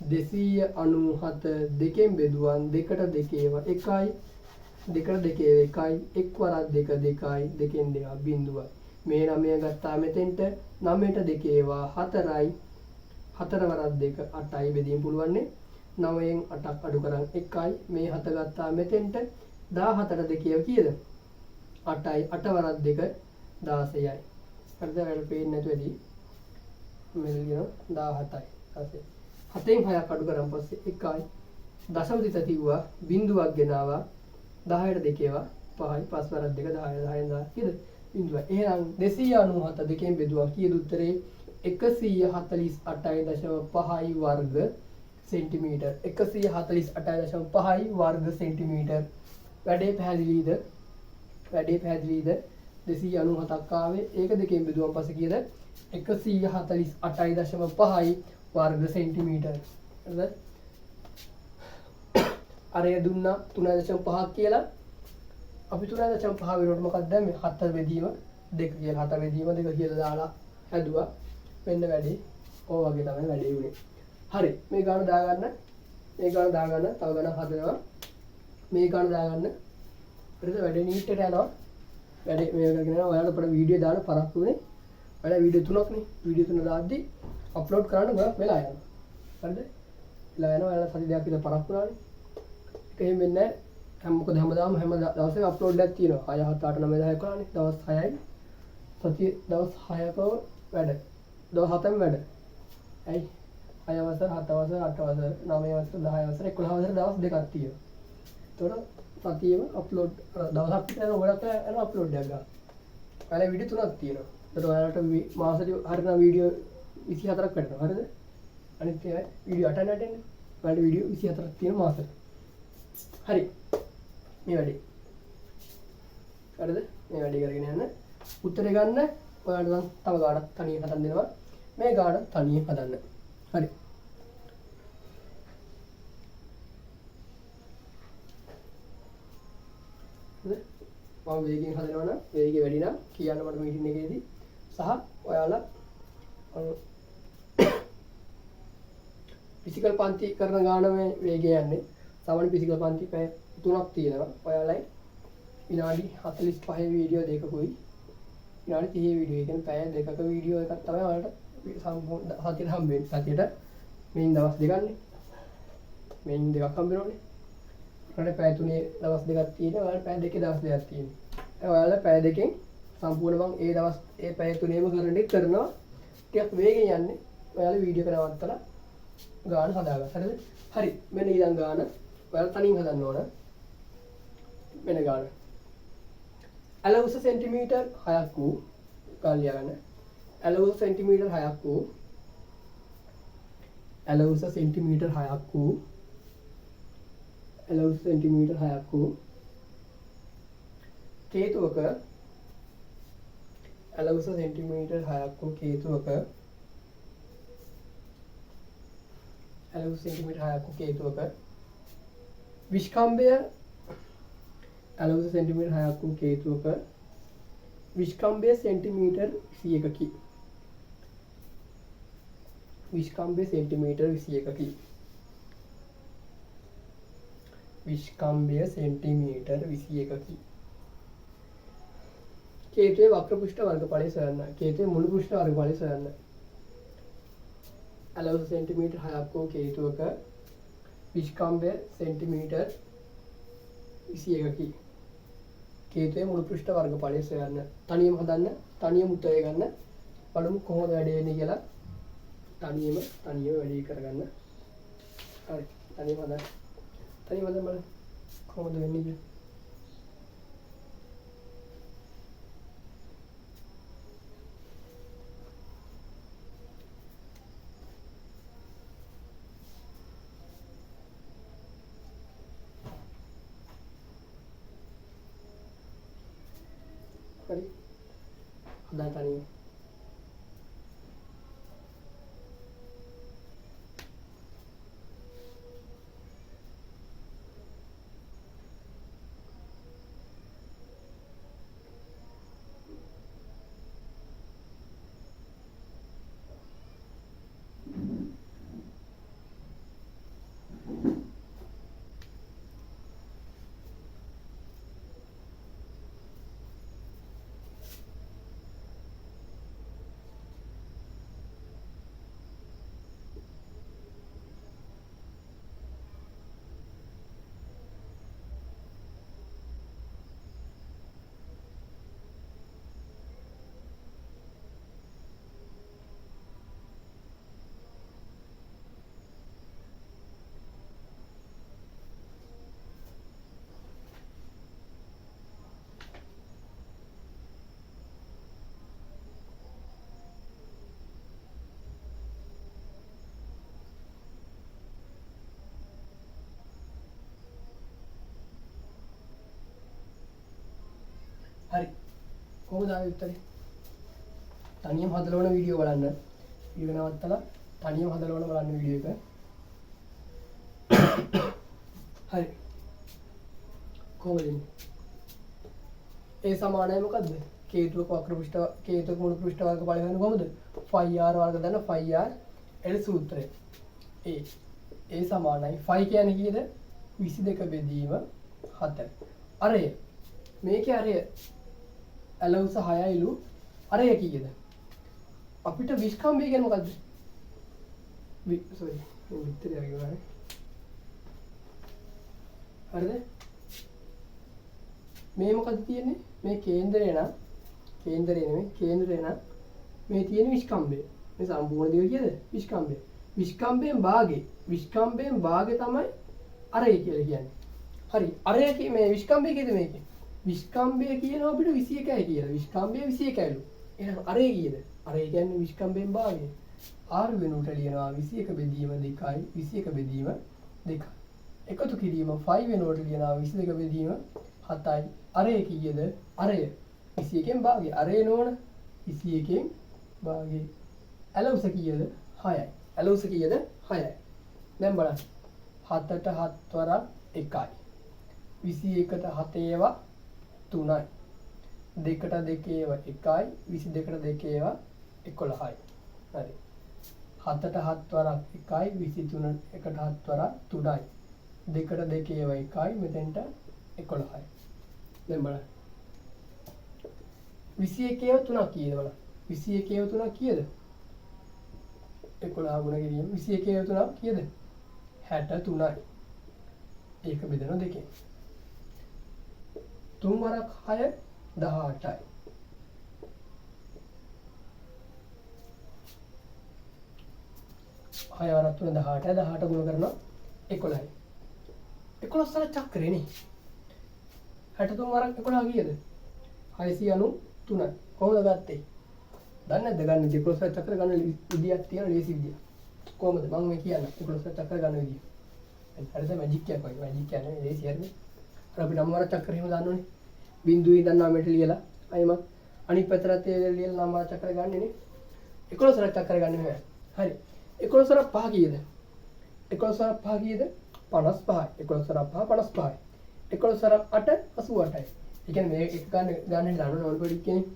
297 දෙකෙන් බෙදුවන් 2ට 2 ඒවා 1යි 2ට 2 ඒවා 1යි 1 වරක් 2 2යි දෙකෙන් 2 බිඳුවයි. මේ 9 ගත්තා මෙතෙන්ට 9ට 2 ඒවා 4යි 4 වරක් 2 8යි බෙදීම පුළුවන්නේ 9න් 8ක් අඩු කරන් 1යි මේ 7 ගත්තා මෙතෙන්ට 17ට 2 ඒවා කීයද? 8යි 8 වරක් 2 16යි. හරිද? වැඩ පේන්නේ නැතු වැඩි. මෙල් කියන 17යි 16. 7න් 6ක් අඩු කරන් පස්සේ 1යි දශම දිස තියුවා බිඳුවක් ගෙනාවා 10ට 2 ඒවා 5යි 5 වරක් 2 10 10න් 10 කීයද? බිඳුවයි. එහෙනම් 297 දෙකෙන් බෙදුවා කීයද උත්තරේ? 148.5යි වර්ග සෙන්ටිමීටර්. 148.5යි වර්ග සෙන්ටිමීටර්. වැඩේ පැහැදිලිද? වැඩේ පැහැදිලිද? 297ක් ආවේ ඒක දෙකෙන් බෙදුවාන් පස්සේ කීයද? 148.5යි වර්ග සෙන්ටිමීටර්. හරිද? අරය දුන්නා 3.5ක් කියලා. අපි 3.5 වෙනකොට මොකක්ද දැම්මේ? 7 බෙදීම 2 කියලා 7 බෙදීම 2 කියලා දාලා හැදුවා. වෙන්න වැඩි. ඕ වගේ තමයි වැඩේ උනේ. හරි. මේ ගාන දාගන්න. මේ ගාන දාගන්න. තව ගණන් හදනවා. මේ ගාන දාගන්න. හරිද? වැඩේ නීට් එකට යනවා. වැඩේ මේක කරගෙන යනවා. ඔයාලට පොඩ වීඩියෝ දාන්න පරක්කු වෙන්නේ. වැඩ වීඩියෝ 3ක් නේ. වීඩියෝ 3 දාද්දි අප්ලෝඩ් කරන්න ගොඩක් වෙලා යනවා. හරිද? වෙලා යනවා. ඔයාලා සති දෙකක් විතර පරක්කු වුණානේ. ඒක එහෙම වෙන්නේ නැහැ. මොකද හැමදාම හැම දවසෙම අප්ලෝඩ් එකක් තියෙනවා. 6 7 8 9 10 කරානේ. දවස් 6යි. සතිය දවස් 6ක වැඩ. දවස් 7ම වැඩ. ඇයි? 6 වසර 7 වසර 8 වසර 9 වසර 10 වසර 11 වසර දවස් දෙකක් තියෙනවා. ඒතකොට සතියෙම අප්ලෝඩ් දවසක් විතර යන ගොඩක් යන අප්ලෝඩ් එකක් ගන්න. ඔයාලා වීඩියෝ 3ක් තියෙනවා. ඒතකොට ඔයාලට මාසෙට හරින වීඩියෝ 24ක් වැඩනවා. හරිද? අනිත් ඒවා වීඩියෝ 8 නැටෙන්නේ. ඔයාලට වීඩියෝ 24ක් තියෙන මාසෙට. හරි. මේ වැඩේ. හරිද? මේ වැඩේ කරගෙන යන්න. උත්තරේ ගන්න ඔයාලට නම් තව ගාඩක් තනියෙන් හදන්න දෙනවා. මේ ගාඩ තනියෙන් හදන්න. හරි. හරිද? මම වේගයෙන් හදනවා නම් වේගය වැඩි නම් කියන්න මට මීටින් එකේදී සහ ඔයාලා ෆිසිකල් පන්ති කරන ගාන මේ වේගය යන්නේ. සාමාන්‍ය ෆිසිකල් පන්ති පැය 3ක් තියෙනවා. ඔයාලයි විනාඩි 45 වීඩියෝ දෙකකුයි විනාඩි 30 වීඩියෝ. ඒ කියන්නේ පැය දෙකක වීඩියෝ එකක් තමයි ඔයාලට සතියට හම්බ වෙන්නේ. සතියට මේන් දවස් දෙකක්නේ. මේන් දෙකක් හම්බ වෙනවනේ. ඊට පැය 3 දවස් දෙකක් තියෙනවා. ඔයාලා පැය 2 දවස් දෙකක් තියෙනවා. ඔයාලා පැය දෙකෙන් සම්පූර්ණ මම ඒ දවස් ඒ පැය 3ෙම කරනවා. ටිකක් වේගෙන් යන්නේ. ඔයාලා වීඩියෝ එක නවත්තලා ගාන හදාගන්න. හරිද? හරි. මෙන්න ඊළඟ ගාන. ඔයාලා තනියෙන් හදන්න ඕන. මෙන්න ගාන. ඇලවුස සෙන්ටිමීටර් 6ක් වූ ගාන ලියගන්න. ඇලවුස සෙන්ටිමීටර් 6ක් වූ ඇලවුස සෙන්ටිමීටර් 6ක් වූ ඇලවුස සෙන්ටිමීටර් 6ක් වූ කේතුවක ඇලවුස සෙන්ටිමීටර් 6ක් වූ කේතුවක ඇලවුස සෙන්ටිමීටර් 6ක් වූ කේතුවක විස්කම්භය ඇලවුස සෙන්ටිමීටර් 6ක් වූ කේතුවක විස්කම්භය සෙන්ටිමීටර් 21කි. විස්කම්භය සෙන්ටිමීටර් 21කි. විස්කම්භය සෙන්ටිමීටර් 21කි. කේතුවේ වක්‍ර පෘෂ්ඨ වර්ගඵලය සොයන්න. කේතුවේ මුළු පෘෂ්ඨ වර්ගඵලය සොයන්න. ඇලවුස සෙන්ටිමීටර් 6ක් වූ කේතුවක විස්කම්භය සෙන්ටිමීටර් 21කි. කේතුවේ මුළු පෘෂ්ඨ වර්ගඵලය සොයන්න. තනියම හදන්න. තනියම උත්තරය ගන්න. බලමු කොහොමද වැඩේ වෙන්නේ කියලා. තනියම වැඩේ කරගන්න. හරි. තනියම හදන්න. තනියම හදන්න බලන්න කොහොමද වෙන්නේ කියලා. හරි. හදන්න තනියම. හරි. කොහොමද ආවේ උත්තරේ? තනියම හදලා වුණ වීඩියෝ බලන්න. වීඩියෝ නවත්තලා තනියම හදලා වුණ බලන්න වීඩියෝ එක. හරි. කොහොමද එන්නේ? ඒ සමානයි මොකද්ද? කේතුවක වක්‍ර පෘෂ්ඨ කේතුවක මුළු පෘෂ්ඨ වර්ග බලය හොයන්නේ කොහොමද? phi r වර්ග දාන phi r L සූත්‍රය. ඒ සමානයි phi කියන්නේ කීයද? 22 බෙදීම 7. අරය මේකේ අරය ඇලවුස 6යිලු අරය කීයද? අපිට විස්කම්භය කියන්නේ මොකද්ද? සෝරි මේ විතරය වගේ වුණානේ. හරිද? මේ මොකද තියෙන්නේ? මේ කේන්දරය නම් කේන්දරය නෙමෙයි කේන්දරය නම් මේ තියෙන විස්කම්භය. මේ සම්පූර්ණ දේ කීයද? විස්කම්භය. විස්කම්භයෙන් භාගය තමයි අරය කියලා කියන්නේ. හරි. අරය මේ විස්කම්භය කීයද මේකේ? විස්කම්භය කියනවා අපිට 21යි කියලා. විස්කම්භය 21යිලු. එහෙනම් අරය කීයද? අරය කියන්නේ විස්කම්භයෙන් භාගය. r වෙනුවට ලියනවා 21 බෙදීම 2යි 21 බෙදීම 2යි. එකතු කිරීම 5 වෙනුවට ලියනවා 22 බෙදීම 7යි. අරය කීයද? අරය 21න් භාගය. අරය නෝන 21න් භාගය. ඇලවුස කීයද? 6යි. ඇලවුස කීයද? 6යි. දැන් බලන්න. 7ට 7 වරක් 1යි. 21ට 7 ඒවා 3යි. 2ට 2 ඒවා 1යි. 22ට 2 ඒවා 11යි. හරි. 7ට 7 වරක් 1යි. 23ට 7 වරක් 3යි. 2ට 2 ඒවා 1යි. මෙතෙන්ට 11යි. දැන් බලන්න. 21 ඒවා 3ක් කීයද බලන්න. 21 ඒවා 3ක් කීයද? 11 ගුණ කිරීම 21 යොදනවා කීයද 63යි ඒක බෙදෙනවා දෙකෙන් 3 වරක් 6 18යි 6 වරක් 3 18යි 18 ගුණ කරනවා 11යි 11 සර චක්‍රේ නේ 63 වරක් 11 කීයද 693යි කොහොමද ගත්තේ දන්නේ නැද්ද ගන්න 11 සර චක්‍ර ගන්න විදියක් තියෙන ලේසි විදියක් කොහොමද මම මේ කියන්න 11 සර චක්‍ර ගන්න විදිය හරිද මැජික් එකක් වගේ මැජික් කියන්නේ ලේසි හරිද අර අපි නම් වරක් චක්‍ර එහෙම දාන්න ඕනේ බිඳුවේ ඉඳන් 9ට ලියලා අයමත් අනිත් පැත්තට ඒ ලියලා නම් වරක් චක්‍ර ගන්නෙ නේ 11 සර චක්‍ර ගන්න මෙහෙම හරි 11 සර 5 කීයද 11 සර 5 කීයද 55යි 11 සර 5 55යි 11 සර 8 88යි ඒ කියන්නේ මේ එක ගන්න දාන්න ඕන පොඩි කියන්නේ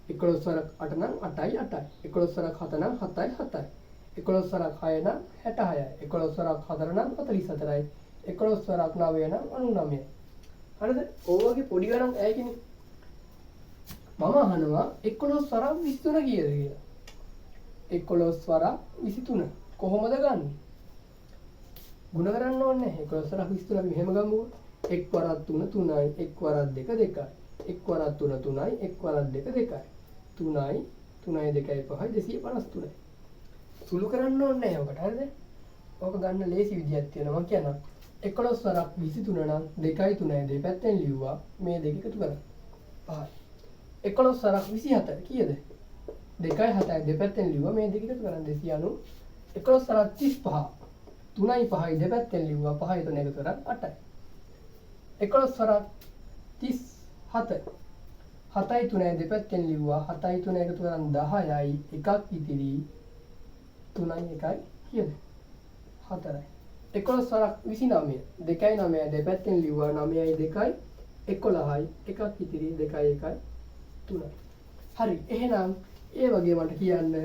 11 සර 8 නම් 8යි 8යි 11 සර 7 නම් 7යි 7යි 11 සර 6 නම් 66යි 11 සර 4 නම් 44යි 11 සර 9 නම් 99යි හරිද ඕවගේ පොඩි ගණන් ඇයි කියන්නේ මම අහනවා 11 සර 23 කීයද කියලා 11 සර 23 කොහොමද ගන්නෙ ගුණ කරන්න ඕනේ 11 සර 23 අපි මෙහෙම ගමුකෝ 1 වරක් 3 3යි 1 වරක් 2 2යි 1 වරක් 3 3යි 1 වරක් 2 2යි 3යි 3යි 2යි 5යි 253යි සුළු කරන්න ඕනේ නැහැ ඔකට හරිද? ඕක ගන්න ලේසි විදියක් තියෙනවා මම කියනවා 11 වරක් 23 නම් 2යි 3යි දෙපැත්තෙන් ලිව්වා මේ දෙක එකතු කරලා 5යි 11 වරක් 27 කීයද 2යි 7යි දෙපැත්තෙන් ලිව්වා මේ දෙක එකතු කරන් 290 11 වරක් 35 3යි 5යි දෙපැත්තෙන් ලිව්වා 5යි 3 එකතු කරන් 8යි 11 වරක් 37 7යි 3යි දෙපැත්තෙන් ලිව්වා 7යි 3 එකතු කරන් 10යි එකක් ඉතිරි 3යි 1යි කීයද 4යි 11 වරක් 29 2යි 9යි දෙපැත්තෙන් ලිව්වා 9යි 2යි 11යි එකක් ඉතිරි 2යි 1යි 3යි හරි එහෙනම් ඒ වගේ මට කියන්න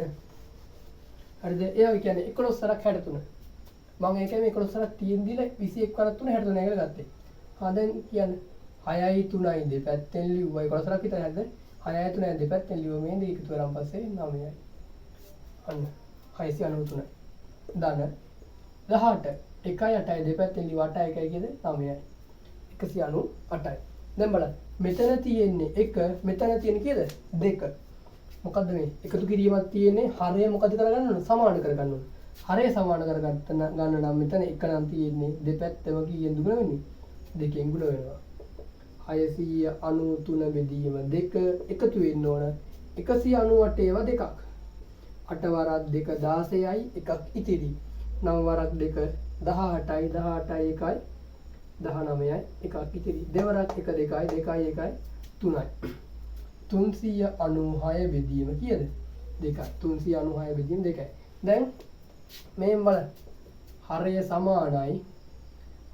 හරිද ඒ වගේ කියන්නේ 11 වරක් 63 මම ඒකයි මේ 11 වරක් තියෙන දිල 21 වරක් 3 63 කියලා ගත්තේ හා දැන් කියන්නේ 6යි 3යි දෙපැත්තෙන් ලිව්වා 11 වරක් විතර හරිද 6යි 3යි දෙපැත්තෙන් ලිව්වා මේ දෙක එකතු කරන් පස්සේ 9යි අන්න 693 ධන 18 1යි 8යි දෙපැත්තෙන් ලිව්වා 8යි 1යි කියද 9යි 198යි දැන් බලන්න මෙතන තියෙන්නේ 1 මෙතන තියෙන්නේ කීයද 2 මොකද්ද මේ එකතු කිරීමක් තියෙන්නේ හරය මොකද කරගන්න ඕන සමාන කරගන්න ඕන හරය සමාන කරගන්න ගන්න නම් මෙතන 1 නම් තියෙන්නේ දෙපැත්තම කීයෙන් දුර වෙන්නේ දෙකෙන් ගුණ වෙනවා 693 බෙදීම 2 එකතු වෙන්න ඕන 198 ඒවා දෙකක් 8 වරක් 2 16යි එකක් ඉතිරි 9 වරක් 2 18යි 18යි 1යි 19යි එකක් ඉතිරි දෙවරක් 1 2යි 2යි 1යි 3යි 396 බෙදීම කීයද 2යි 396 බෙදීම 2යි දැන් මේ බලන්න හරය සමානයි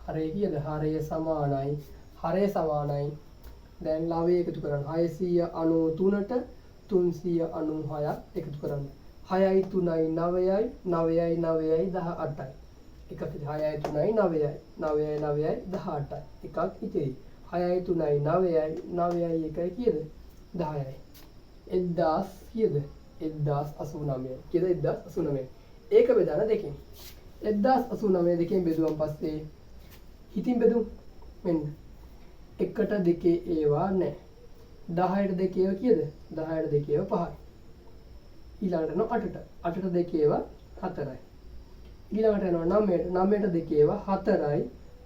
හරය කීයද හරය සමානයි දැන් ලාභය එකතු කරන්න 693ට 396ක් එකතු කරන්න 6යි 3යි 9යි 9යි 9යි 18යි එකක් ඉතිරි 6යි 3යි 9යි 9යි 9යි 18යි එකක් ඉතිරි 6යි 3යි 9යි 9යි 1යි කීයද 10යි 1000 කීයද 1089 කීයද 1089 ඒක බෙදන්න දෙකෙන් 1089 දෙකෙන් බෙදුවන් පස්සේ හිතින් බෙදමු මෙන්න 1ට 2 ඒවා නැහැ 10ට 2 ඒවා කීයද 10ට 2 ඒවා 5යි ඊළඟට යනවා 8ට 8ට 2 ඒවා 4යි ඊළඟට යනවා 9ට 9ට 2 ඒවා 4යි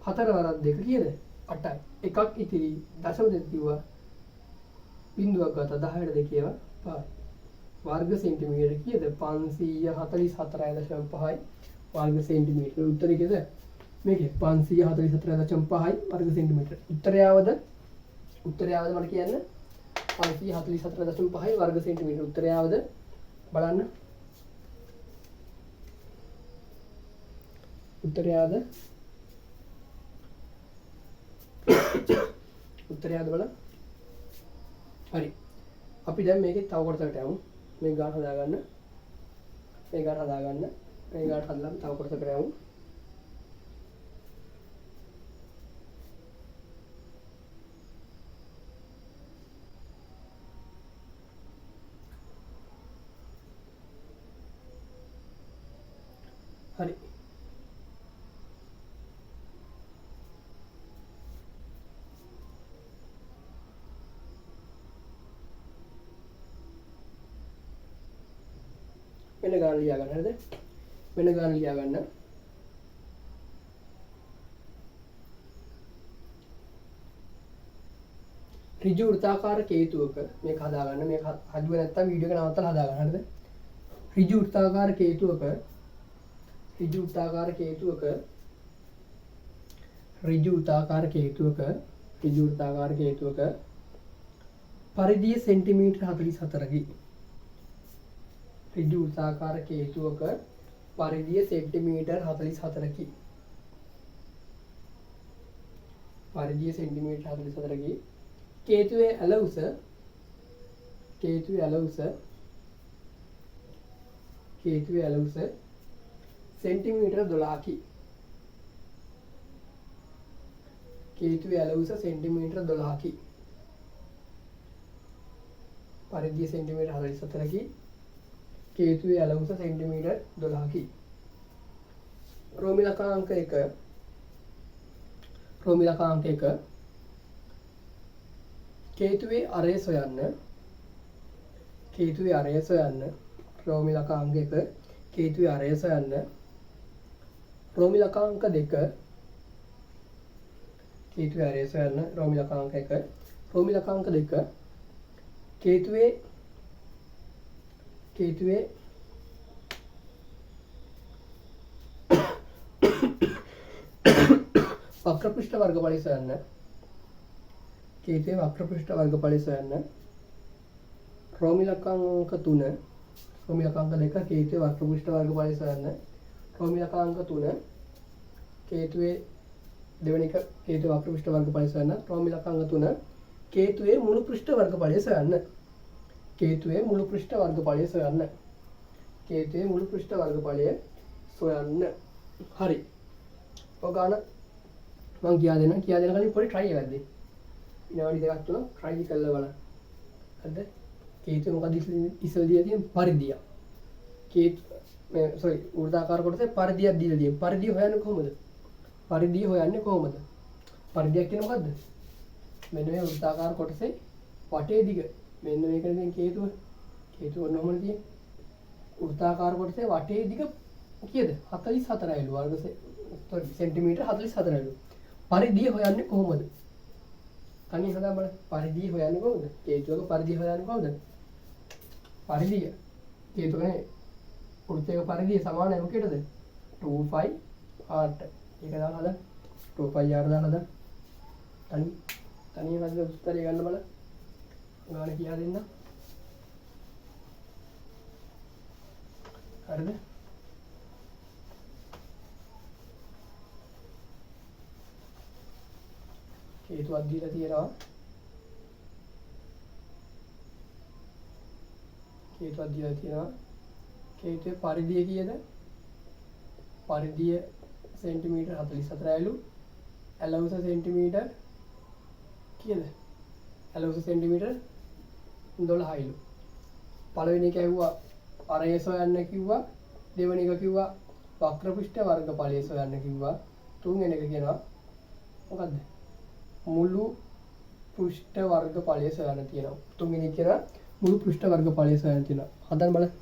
4 වරක් 2 කීයද 8යි එකක් ඉතිරි දශම දෙක කිව්වා බිඳුවක් ගත්තා 10ට 2 ඒවා 5යි වර්ග සෙන්ටිමීටර කීයද 544.5යි වර්ග සෙන්ටිමීටර උත්තරේ කීයද මේකේ 544.5යි වර්ග සෙන්ටිමීටර උත්තරය ආවද මට කියන්න 544.5යි වර්ග සෙන්ටිමීටර උත්තරය ආවද බලන්න උත්තරය ආවද බලන්න හරි අපි දැන් මේකේ තව කොටසකට යමු මේ ගාන හදාගන්න මේ ගාන හදලා තව කොටසකට යමු හරි. මෙන්න ගාන ලියා ගන්න. හරිද? මෙන්න ගාන ලියා ගන්න. ඍජු වෘත්තාකාර කේතුවක මේක හදාගන්න. මේක හදුවේ නැත්තම් වීඩියෝ එක නවත්තලා හදාගන්න. හරිද? ඍජු වෘත්තාකාර කේතුවක ඍජු වෘත්තාකාර කේතුවක ඍජු වෘත්තාකාර කේතුවක ඍජු වෘත්තාකාර කේතුවක පරිධිය සෙන්ටිමීටර් 44කි. ඍජු වෘත්තාකාර කේතුවක පරිධිය සෙන්ටිමීටර් 44කි. පරිධිය සෙන්ටිමීටර් 44කි. කේතුවේ ඇල උස කේතුවේ ඇල උස කේතුවේ ඇල උස සෙන්ටිමීටර් 12කි. කේතුවේ ඇල උස සෙන්ටිමීටර් 12කි. පරිධිය සෙන්ටිමීටර් 44කි. කේතුවේ ඇල උස සෙන්ටිමීටර් 12කි. රෝමි ලකාංක 1 රෝමි ලකාංක 1 කේතුවේ අරය සොයන්න. කේතුවේ අරය සොයන්න. රෝමි ලකාංක 1 කේතුවේ අරය සොයන්න. රෝමි ලකාංක 2 කේතුවේ අරය සොයන්න. රෝමි ලකාංක 1 රෝමි ලකාංක 2 කේතුවේ වක්‍ර පෘෂ්ඨ වර්ගඵලය සොයන්න. කේතුවේ වක්‍ර පෘෂ්ඨ වර්ගඵලය සොයන්න. රෝමි ලකාංක 3 රෝමි ලකාංක 2 කේතුවේ වක්‍ර පෘෂ්ඨ වර්ගඵලය සොයන්න. රෝමි ලකාංක 3 කේතුවේ දෙවෙනි එක කේතුවේ වක්‍ර පෘෂ්ඨ වර්ගඵලය සොයන්න. රෝමි ලකාංක 3 කේතුවේ මුළු පෘෂ්ඨ වර්ගඵලය සොයන්න. කේතුවේ මුළු පෘෂ්ඨ වර්ගඵලය සොයන්න. කේතුවේ මුළු පෘෂ්ඨ වර්ගඵලය සොයන්න. හරි. ඔය ගාන මම කියා දෙන්න කලින් පොඩි try එකක් දෙන්න. විනාඩි දෙකක් තුනක් try කරලා බලන්න. හරිද? කේතුවේ මොකද ඉස්සෙල්ලා දීලා තියෙන පරිධිය. sorry වෘත්තාකාර කොටසේ පරිධියක් දීලා තියෙනවා. පරිධිය හොයන්නේ කොහොමද? පරිධිය හොයන්නේ කොහොමද? පරිධියක් කියන්නේ මොකද්ද? මෙන්න මේ වෘත්තාකාර කොටසේ වටේ දිග. මෙන්න මේකනේ දැන් කේතුව ඔන්නෝමල තියෙන්නේ. වෘත්තාකාර කොටසේ වටේ දිග කීයද? 44යිලු වර්ග සෙන්ටිමීටර් 44යිලු. පරිධිය හොයන්නේ කොහොමද? කණි හදා බලන්න. පරිධිය හොයන්නේ කොහොමද? කේතුවක පරිධිය හොයන්නේ කොහොමද? පරිධිය කේතුවකනේ වෘත්තයක පරිධිය සමානයි මොකේද? 2πr. ඒක දාලා හදන්න. 2πr දාලා හදන්න. තනියම හදලා උත්තරය ගන්න බලන්න. ගාන කියා දෙන්න. හරිද? කේතුවක් දීලා තියෙනවා. කේතුවේ පරිධිය කීයද? පරිධිය සෙන්ටිමීටර් 44යිලු. ඇල උස සෙන්ටිමීටර් කීයද? ඇල උස සෙන්ටිමීටර් 12යිලු. පළවෙනි එක ඇහුවා අරය සොයන්න කිව්වා. දෙවෙනි එක කිව්වා වක්‍ර පෘෂ්ඨ වර්ගඵලය සොයන්න කිව්වා. තුන්වෙනි එක කියනවා මොකද්ද? මුළු පෘෂ්ඨ වර්ගඵලය සොයන්න තියෙනවා. තුන්වෙනි එක කියනවා මුළු පෘෂ්ඨ වර්ගඵලය සොයන්න තියෙනවා. හදන්න බලන්න.